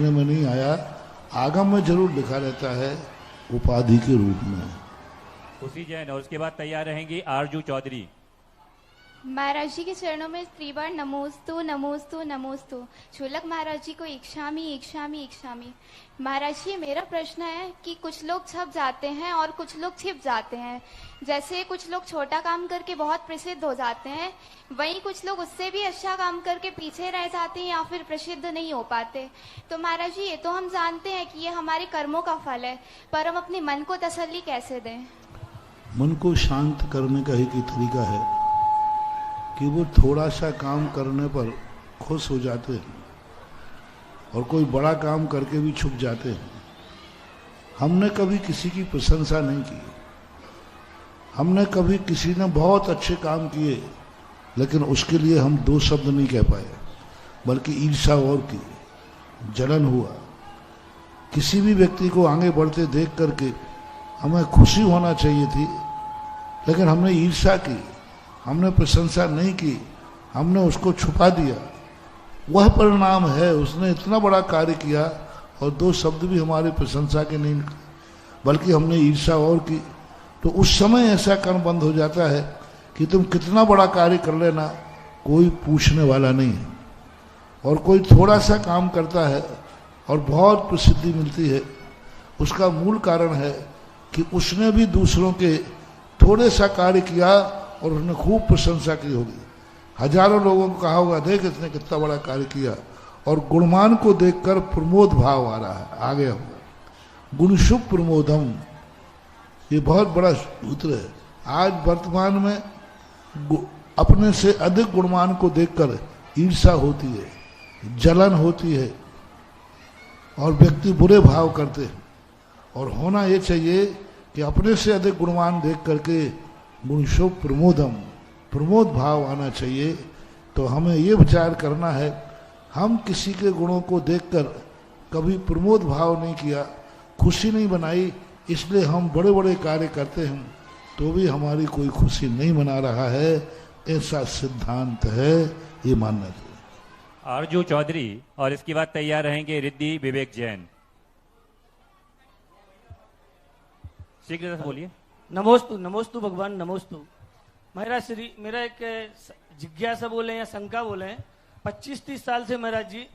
लिखने में नहीं आया, आगम में जरूर लिखा रहता है उपाधि के रूप में। उसी जैन और उसके बाद तैयार रहेंगी आरजू चौधरी। महाराज जी के चरणों में त्रिबार नमोस्तु नमोस्तु नमोस्तु। छुलक महाराज जी को इक्षामी इक्षामी इक्षामी। महाराज जी मेरा प्रश्न है कि कुछ लोग छप जाते हैं और कुछ लोग छिप जाते हैं। जैसे कुछ लोग छोटा काम करके बहुत प्रसिद्ध हो जाते हैं, वहीं कुछ लोग उससे भी अच्छा काम करके पीछे रह जाते हैं या फिर प्रसिद्ध नहीं हो पाते। तो महाराज जी ये तो हम जानते हैं कि ये हमारे कर्मों का फल है, पर हम अपने मन को तसल्ली कैसे दें? मन को शांत करने का एक ही तरीका है कि वो थोड़ा सा काम करने पर खुश हो जाते हैं और कोई बड़ा काम करके भी छुप जाते हैं। हमने कभी किसी की प्रशंसा नहीं की, हमने कभी किसी ने बहुत अच्छे काम किए लेकिन उसके लिए हम दो शब्द नहीं कह पाए, बल्कि ईर्ष्या और की, जलन हुआ। किसी भी व्यक्ति को आगे बढ़ते देख करके हमें खुशी होना चाहिए थी, लेकिन हमने ईर्ष्या की, हमने प्रशंसा नहीं की, हमने उसको छुपा दिया। वह परिणाम है, उसने इतना बड़ा कार्य किया और दो शब्द भी हमारे प्रशंसा के नहीं निकले, बल्कि हमने ईर्ष्या और की। तो उस समय ऐसा कर्म बंद हो जाता है कि तुम कितना बड़ा कार्य कर लेना, कोई पूछने वाला नहीं है। और कोई थोड़ा सा काम करता है और बहुत प्रसिद्धि मिलती है, उसका मूल कारण है कि उसने भी दूसरों के थोड़े सा कार्य किया और उसने खूब प्रशंसा की होगी। हजारों लोगों को कहा होगा देख इसने कितना बड़ा कार्य किया, और गुणमान को देखकर प्रमोद भाव आ रहा है, आ गया होगा। गुणशुभ प्रमोदम, ये बहुत बड़ा सूत्र है। आज वर्तमान में अपने से अधिक गुणमान को देखकर ईर्ष्या होती है, जलन होती है और व्यक्ति बुरे भाव करते हैं। और होना ये चाहिए कि अपने से अधिक गुणवान देख करके गुणशुभ प्रमोदम, प्रमोद भाव आना चाहिए। तो हमें ये विचार करना है, हम किसी के गुणों को देखकर कभी प्रमोद भाव नहीं किया, खुशी नहीं बनाई, इसलिए हम बड़े बड़े कार्य करते हैं तो भी हमारी कोई खुशी नहीं मना रहा है, ऐसा सिद्धांत है, ये मानना चाहिए। आरजू चौधरी और इसके बाद तैयार रहेंगे रिद्धि विवेक जैन। शीघ्र से बोलिए। नमोस्तु नमोस्तु भगवान नमोस्तु। महाराज श्री, मेरा एक जिज्ञासा बोले या शंका बोले, 25-30 साल से महाराज जी